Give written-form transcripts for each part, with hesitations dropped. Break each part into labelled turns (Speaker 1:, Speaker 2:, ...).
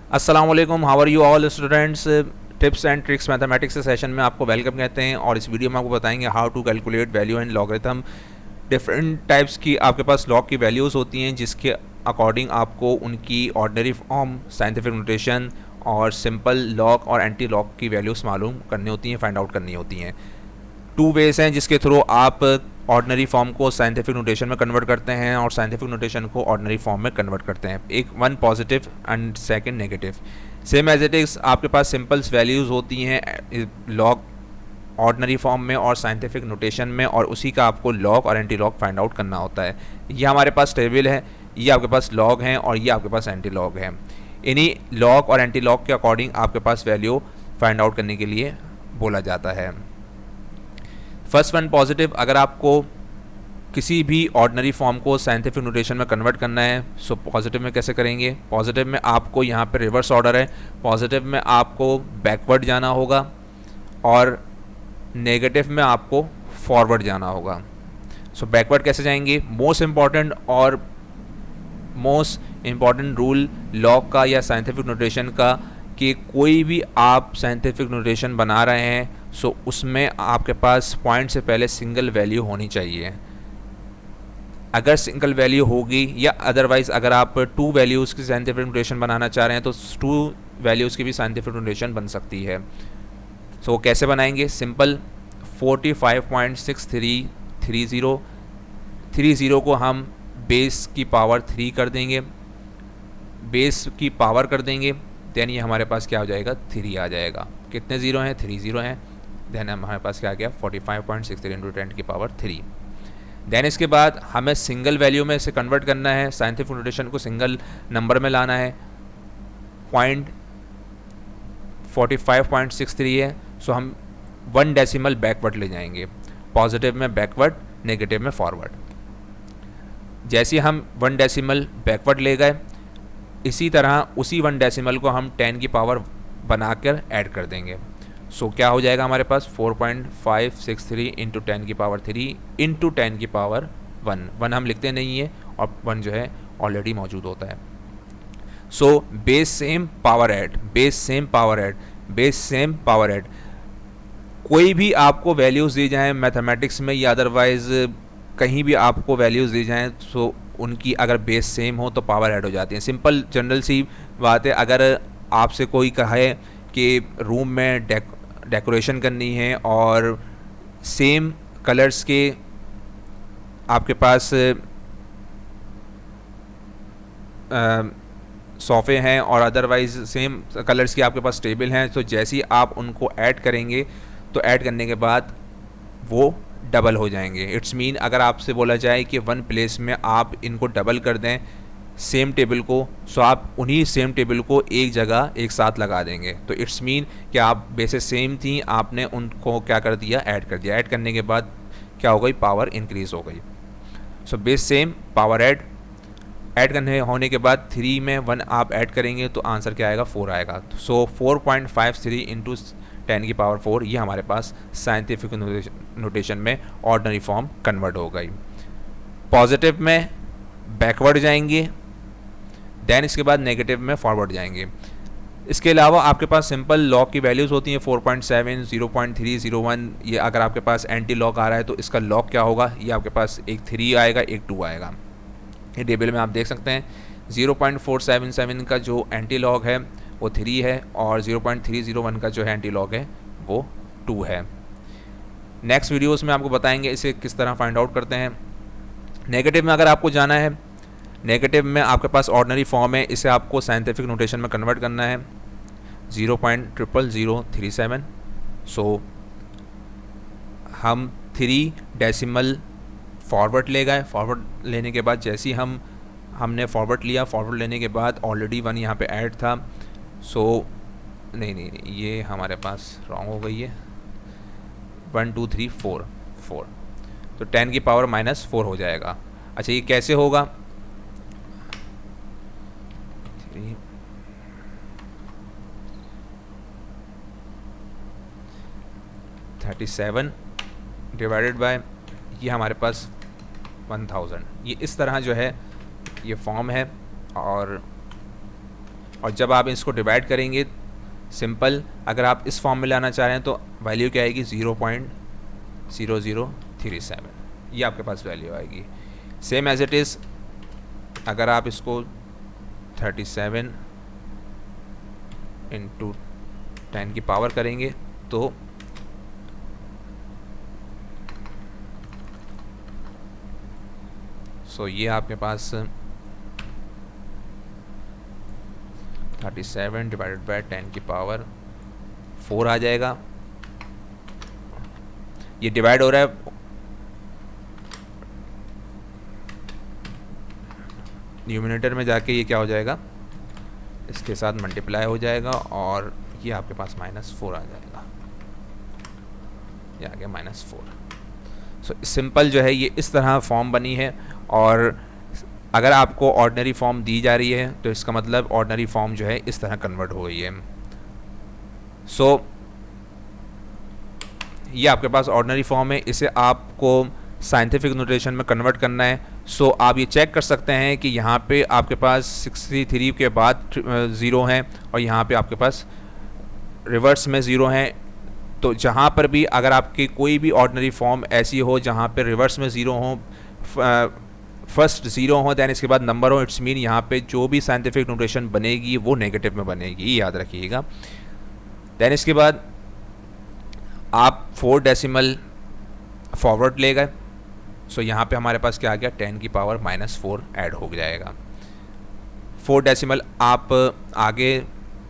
Speaker 1: अस्सलाम वालेकुम, how are you all students. Tips and tricks mathematics के सेशन में आपको वेलकम कहते हैं। और इस वीडियो में आपको बताएंगे how to calculate value and logarithm. Different types की आपके पास लॉग की वैल्यूज़ होती हैं, जिसके अकॉर्डिंग आपको उनकी ऑर्डिनरी फॉर्म, साइंटिफिक नोटेशन और सिंपल लॉग और एंटी लॉग की वैल्यूज़ मालूम करनी होती हैं, फाइंड आउट करनी होती हैं। टू वेज हैं जिसके थ्रू आप ऑर्डिनरी फॉर्म को साइंटिफिक नोटेशन में कन्वर्ट करते हैं और साइंटिफिक नोटेशन को ऑर्डिनरी फॉर्म में कन्वर्ट करते हैं। एक one positive and second negative. Same as it is आपके पास सिंपल्स वैल्यूज़ होती हैं लॉग ऑर्डिनरी फॉर्म में और साइंटिफिक नोटेशन में, और उसी का आपको लॉग और एंटी लॉग फाइंड आउट करना होता है। ये हमारे पास टेबल है, ये आपके पास लॉग हैं और ये आपके पास एंटी लॉग है। इन्हीं लॉग और एंटी लॉग के अकॉर्डिंग आपके पास वैल्यू फाइंड आउट करने के लिए बोला जाता है। फर्स्ट वन पॉजिटिव, अगर आपको किसी भी ऑर्डिनरी फॉर्म को साइंटिफिक नोटेशन में कन्वर्ट करना है, सो पॉजिटिव में कैसे करेंगे। पॉजिटिव में आपको यहाँ पे रिवर्स ऑर्डर है, पॉजिटिव में आपको बैकवर्ड जाना होगा और नेगेटिव में आपको फॉरवर्ड जाना होगा। सो बैकवर्ड कैसे जाएंगे। मोस्ट इम्पॉर्टेंट रूल लॉग का या साइंटिफिक नोटेशन का कि कोई भी आप साइंटिफिक नोटेशन बना रहे हैं, सो उसमें आपके पास पॉइंट से पहले सिंगल वैल्यू होनी चाहिए। अगर सिंगल वैल्यू होगी या अदरवाइज़ अगर आप टू वैल्यूज़ की साइंटिफिक नोटेशन बनाना चाह रहे हैं तो टू वैल्यूज़ की भी साइंटिफिक नोटेशन बन सकती है। सो कैसे बनाएंगे। सिंपल 45.6330 को हम बेस की पावर 3 कर देंगे, बेस की पावर कर देंगे, देन ये हमारे पास क्या हो जाएगा, 3 आ जाएगा। कितने ज़ीरो हैं, 3 ज़ीरो हैं। देन हमारे पास क्या आ गया, 45.63 इंटू 10 की पावर 3। देन इसके बाद हमें सिंगल वैल्यू में इसे कन्वर्ट करना है, साइंटिफिक नोटेशन को सिंगल नंबर में लाना है। पॉइंट 45.63 है, सो हम 1 डेसिमल बैकवर्ड ले जाएंगे। पॉजिटिव में बैकवर्ड, नेगेटिव में फॉरवर्ड। जैसे हम 1 डेसिमल बैकवर्ड ले गए, इसी तरह उसी 1 डेसिमल को हम 10 की पावर बनाकर ऐड कर देंगे। सो क्या हो जाएगा हमारे पास 4.563 इंटू 10 की पावर 3 इंटू 10 की पावर 1 हम लिखते नहीं है और 1 जो है ऑलरेडी मौजूद होता है। So base same power add, base same power add, base same power add. कोई भी आपको वैल्यूज़ दी जाएँ मैथमेटिक्स में या अदरवाइज़ कहीं भी आपको वैल्यूज़ दी जाएँ, सो उनकी अगर बेस सेम हो तो पावर ऐड हो जाती है। सिंपल जनरल सी बात है। अगर आपसे कोई कहे कि रूम में डेकोरेशन करनी है और सेम कलर्स के आपके पास सोफ़े हैं और अदरवाइज़ सेम कलर्स की आपके पास टेबल हैं, तो जैसे ही आप उनको ऐड करेंगे तो ऐड करने के बाद वो डबल हो जाएंगे। इट्स मीन अगर आपसे बोला जाए कि 1 प्लेस में आप इनको डबल कर दें सेम टेबल को, सो आप उन्हीं सेम टेबल को एक जगह एक साथ लगा देंगे। तो इट्स मीन कि आप बेसेस सेम थी, आपने उनको क्या कर दिया, ऐड कर दिया। ऐड करने के बाद क्या हो गई, पावर इंक्रीज़ हो गई। So base same power add करने होने के बाद 3 में 1 आप ऐड करेंगे तो आंसर क्या आएगा, 4 आएगा। सो 4.53 इंटू 10 की पावर 4 ये हमारे पास साइंटिफिक नोटेशन में ऑर्डिनरी फॉर्म कन्वर्ट हो गई। पॉजिटिव में बैकवर्ड जाएंगे, देन इसके बाद नेगेटिव में फॉरवर्ड जाएंगे। इसके अलावा आपके पास सिंपल लॉग की वैल्यूज़ होती हैं 4.7, 0.3, 0.1। ये अगर आपके पास एंटी लॉग आ रहा है तो इसका लॉग क्या होगा, ये आपके पास एक 3 आएगा, एक 2 आएगा। ये टेबल में आप देख सकते हैं 0.477 का जो एंटी लॉग है वो 3 है और 0.301 का जो है एंटी लॉग है वो 2 है। नेक्स्ट वीडियोस में आपको बताएंगे इसे किस तरह फाइंड आउट करते हैं। नेगेटिव में अगर आपको जाना है, नेगेटिव में आपके पास ऑर्डिनरी फॉर्म है, इसे आपको साइंटिफिक नोटेशन में कन्वर्ट करना है 0.00037। सो हम 3 डेसिमल फॉरवर्ड ले गए। फॉरवर्ड लेने के बाद जैसे ही हमने फॉरवर्ड लिया, फॉरवर्ड लेने के बाद ऑलरेडी 1 यहाँ पे ऐड था। सो नहीं, ये हमारे पास रॉन्ग हो गई है। 1 2 3 4 तो 10 की पावर -4 हो जाएगा। अच्छा, ये कैसे होगा, 37 डिवाइडेड बाय ये हमारे पास 1000। ये इस तरह जो है ये फॉर्म है और और जब आप इसको डिवाइड करेंगे सिंपल, अगर आप इस फॉर्म में लाना चाह रहे हैं तो वैल्यू क्या आएगी 0.0037, ये आपके पास वैल्यू आएगी। सेम एज इट इज़ अगर आप इसको 37 इंटू 10 की पावर करेंगे तो ये आपके पास 37 डिवाइडेड बाय 10 की पावर 4 आ जाएगा। ये डिवाइड हो रहा है न्यूमिनेटर में जाके, ये क्या हो जाएगा इसके साथ मल्टीप्लाई हो जाएगा और ये आपके पास -4 आ जाएगा, ये आ गया -4। सो सिंपल जो है ये इस तरह फॉर्म बनी है। और अगर आपको ऑर्डिनरी फॉर्म दी जा रही है तो इसका मतलब ऑर्डिनरी फॉर्म जो है इस तरह कन्वर्ट हो गई है। सो ये आपके पास ऑर्डिनरी फॉर्म है, इसे आपको साइंटिफिक नोटेशन में कन्वर्ट करना है। सो आप ये चेक कर सकते हैं कि यहाँ पे आपके पास 63 के बाद 0 हैं और यहाँ पे आपके पास रिवर्स में 0 हैं। तो जहाँ पर भी अगर आपकी कोई भी ऑर्डिनरी फॉर्म ऐसी हो जहाँ पे रिवर्स में 0 हो, फर्स्ट 0 हो, दैन इसके बाद नंबर हो, इट्स मीन यहाँ पे जो भी साइंटिफिक नोटेशन बनेगी वो नेगेटिव में बनेगी, याद रखिएगा। दैन इसके बाद आप 4 डेसिमल फॉरवर्ड ले गए। सो यहाँ पे हमारे पास क्या आ गया 10 की पावर -4 ऐड हो जाएगा। 4 डेसिमल आप आगे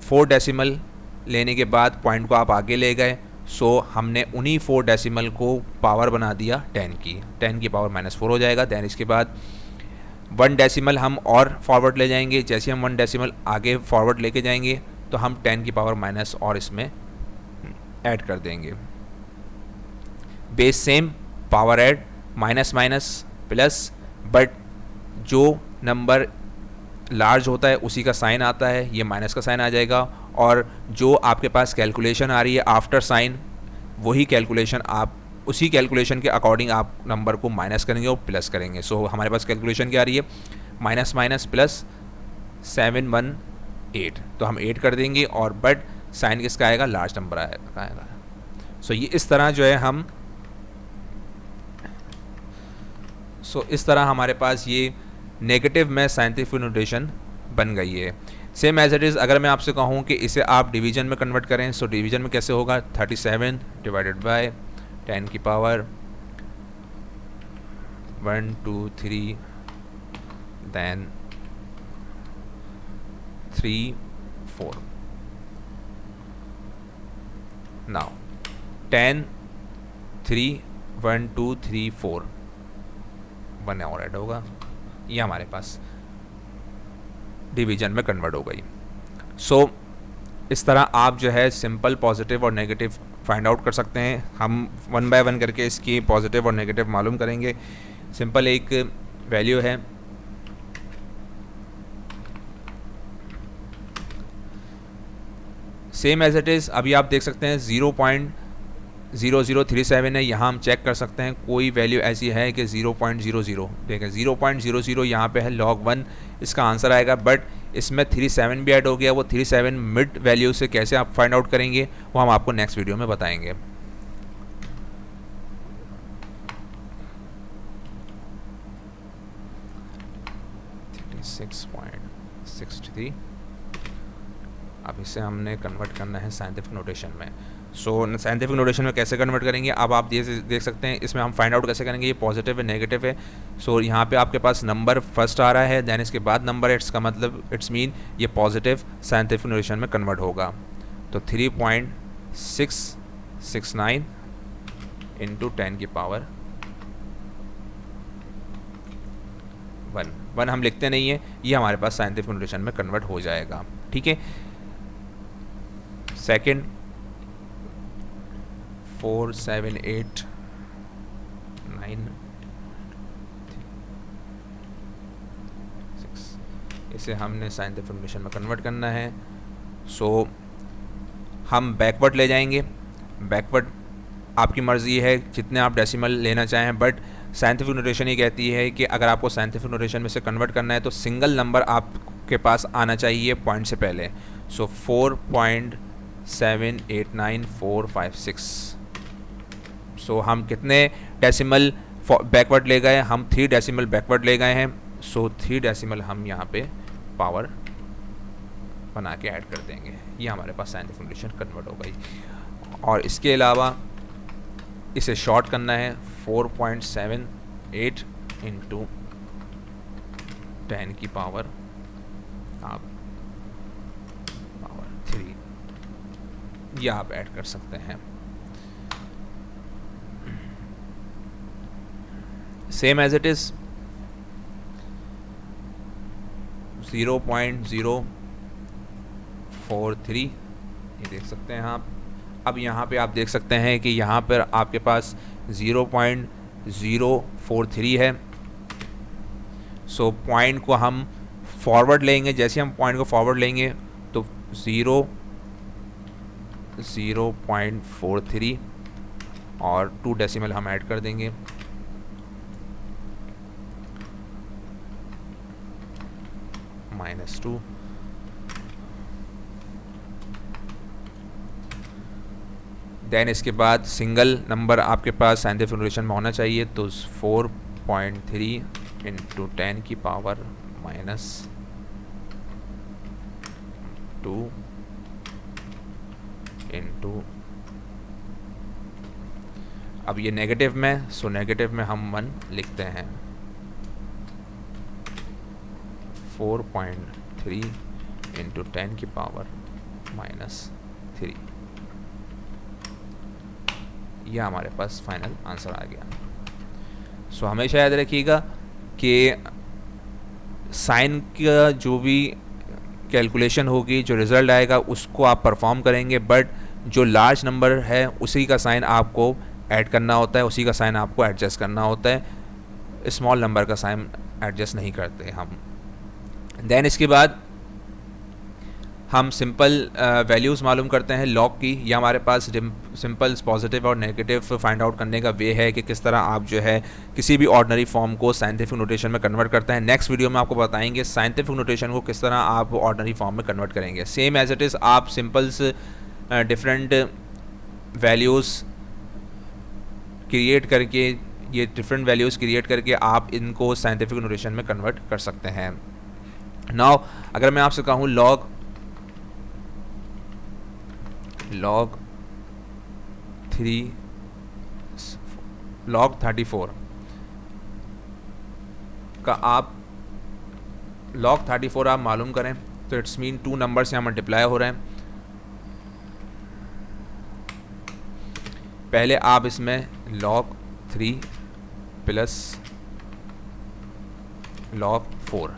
Speaker 1: 4 डेसिमल लेने के बाद पॉइंट को आप आगे ले गए। सो हमने उन्हीं 4 डेसिमल को पावर बना दिया 10 की पावर -4 हो जाएगा। दैन इसके बाद 1 डेसिमल हम और फॉरवर्ड ले जाएंगे। जैसे हम 1 डेसिमल आगे फॉरवर्ड लेके जाएंगे तो हम 10 की पावर माइनस और इसमें ऐड कर देंगे। Base same, power add, minus minus plus, but जो नंबर लार्ज होता है उसी का साइन आता है, ये माइनस का साइन आ जाएगा। और जो आपके पास कैलकुलेशन आ रही है आफ्टर साइन, वही कैलकुलेशन आप उसी कैलकुलेशन के अकॉर्डिंग आप नंबर को माइनस करेंगे और प्लस करेंगे। सो हमारे पास कैलकुलेशन क्या आ रही है माइनस माइनस प्लस 718, तो हम 8 कर देंगे और बट साइन किसका आएगा, लार्ज नंबर आएगा। सो ये इस तरह जो है हम इस तरह हमारे पास ये नेगेटिव में साइंटिफिक नोटेशन बन गई है। सेम एज इट इज़ अगर मैं आपसे कहूँ कि इसे आप डिवीजन में कन्वर्ट करें, सो डिवीजन में कैसे होगा 37 डिवाइडेड बाय 10 की पावर 1 2 3 दैन 3 4। नाउ 10 3 1 2 3 4 1 और ऐड होगा, ये हमारे पास डिवीजन में कन्वर्ट हो गई। सो इस तरह आप जो है सिंपल पॉजिटिव और नेगेटिव फाइंड आउट कर सकते हैं। हम 1 बाय 1 करके इसकी पॉजिटिव और नेगेटिव मालूम करेंगे। सिंपल एक वैल्यू है सेम एज इट इज़, अभी आप देख सकते हैं 0.0037 है। यहाँ हम चेक कर सकते हैं कोई वैल्यू ऐसी है कि 0.00, देखें 0.00 यहाँ पे है log 1 इसका आंसर आएगा। बट इसमें 37 भी ऐड हो गया, वो 37 मिड वैल्यू से कैसे आप फाइंड आउट करेंगे वो हम आपको नेक्स्ट वीडियो में बताएंगे। अब इसे हमने कन्वर्ट करना है साइंटिफिक नोटेशन में। सो साइंटिफिक नोटेशन में कैसे कन्वर्ट करेंगे, अब आप देख सकते हैं इसमें हम फाइंड आउट कैसे करेंगे ये पॉजिटिव है नेगेटिव है। सो यहाँ पे आपके पास नंबर फर्स्ट आ रहा है, दैन इसके बाद नंबर है, इसका मतलब इट्स मीन ये पॉजिटिव साइंटिफिक नोटेशन में कन्वर्ट होगा। तो 3.669 इंटू 10 की पावर 1 हम लिखते नहीं है, ये हमारे पास साइंटिफिक नोटेशन में कन्वर्ट हो जाएगा। ठीक है, सेकेंड 4789 इसे हमने साइंटिफिक नोटेशन में कन्वर्ट करना है। सो हम बैकवर्ड ले जाएंगे। बैकवर्ड आपकी मर्ज़ी है जितने आप डेसिमल लेना चाहें, बट साइंटिफिक नोटेशन ये कहती है कि अगर आपको साइंटिफिक नोटेशन में से कन्वर्ट करना है तो सिंगल नंबर आप के पास आना चाहिए पॉइंट से पहले। सो 4.789456। सो हम कितने डेसिमल बैकवर्ड ले गए? हम 3 डेसिमल बैकवर्ड ले गए हैं। सो 3 डेसिमल हम यहाँ पे पावर बना के ऐड कर देंगे। ये हमारे पास साइंटिफिक नोटेशन कन्वर्ट हो गई। और इसके अलावा इसे शॉर्ट करना है 4.78 इंटू 10 की पावर आप पावर 3, ये आप ऐड कर सकते हैं। सेम एज इट इज 0.043 ये देख सकते हैं आप। अब यहाँ पे आप देख सकते हैं कि यहाँ पर आपके पास 0.043 है। सो पॉइंट को हम फॉरवर्ड लेंगे। जैसे हम पॉइंट को फॉरवर्ड लेंगे तो 0.43 और 2 डेसिमल हम ऐड कर देंगे। -2 देन इसके बाद सिंगल नंबर आपके पास साइंटिफिक नोटेशन में होना चाहिए। तो 4.3 इंटू 10 की पावर -2 इंटू, अब ये नेगेटिव में, सो नेगेटिव में हम 1 लिखते हैं। 4.3 इंटू 10 की पावर -3, यह हमारे पास फाइनल आंसर आ गया। सो हमेशा याद रखिएगा कि साइन का जो भी कैलकुलेशन होगी, जो रिज़ल्ट आएगा उसको आप परफॉर्म करेंगे, बट जो लार्ज नंबर है उसी का साइन आपको ऐड करना होता है, उसी का साइन आपको एडजस्ट करना होता है। स्मॉल नंबर का साइन एडजस्ट नहीं करते हम। देन इसके बाद हम सिंपल वैल्यूज़ मालूम करते हैं लॉग की। या हमारे पास सिंपल पॉजिटिव और नेगेटिव फाइंड आउट करने का वे है कि किस तरह आप जो है किसी भी ऑर्डिनरी फॉर्म को साइंटिफिक नोटेशन में कन्वर्ट करते हैं। नेक्स्ट वीडियो में आपको बताएंगे साइंटिफिक नोटेशन को किस तरह आप ऑर्डिनरी फॉर्म में कन्वर्ट करेंगे। सेम एज इट इज़ आप सिंपल्स डिफरेंट वैल्यूज़ क्रिएट करके, ये डिफरेंट वैल्यूज़ क्रिएट करके आप इनको साइंटिफिक नोटेशन में कन्वर्ट कर सकते हैं। नाउ अगर मैं आपसे कहूँ लॉग 34 का आप log 34 आप मालूम करें तो इट्स मीन 2 नंबर्स यहाँ मल्टीप्लाई हो रहे हैं। पहले आप इसमें log 3 प्लस log 4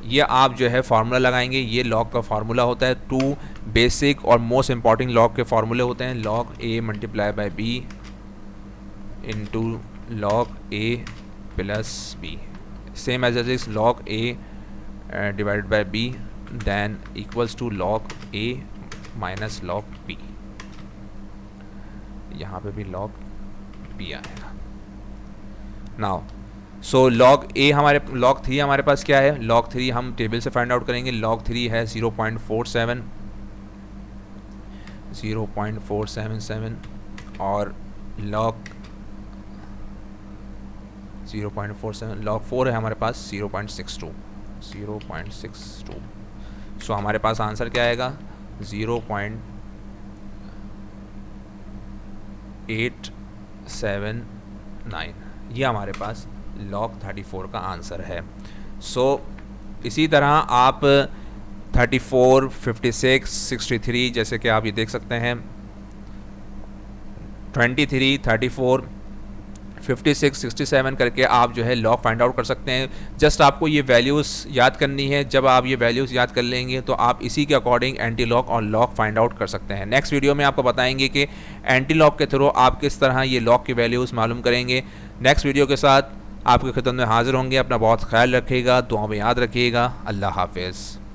Speaker 1: ये आप जो है फार्मूला लगाएंगे। ये लॉग का फार्मूला होता है। 2 बेसिक और मोस्ट इंपॉर्टेंट लॉग के फार्मूले होते हैं। log a multiply by b into log a plus b, same as is log a divided by b then equals to log a minus log b। यहाँ पे भी log b आएगा। Now so log a हमारे log 3 हमारे पास क्या है? log 3 हम table से फाइंड आउट करेंगे। log 3 है 0.477 और log 0.47 log 4 है हमारे पास 0.62। सो हमारे पास आंसर क्या आएगा? 0.879, ये हमारे पास log 34 का आंसर है। सो इसी तरह आप 34, 56, 63 जैसे कि आप ये देख सकते हैं 23, 34, 56, 67 करके आप जो है लॉग फाइंड आउट कर सकते हैं। जस्ट आपको ये वैल्यूज़ याद करनी है। जब आप ये वैल्यूज़ याद कर लेंगे तो आप इसी के अकॉर्डिंग एंटी लॉग और लॉग फाइंड आउट कर सकते हैं। नेक्स्ट वीडियो में आपको बताएंगे कि एंटी लॉग के थ्रू आप किस तरह ये लॉग की वैल्यूज़ मालूम करेंगे। नेक्स्ट वीडियो के साथ आपके खिदमत में हाजिर होंगे। अपना बहुत ख्याल रखिएगा, दुआ में याद रखिएगा। अल्लाह हाफिज़।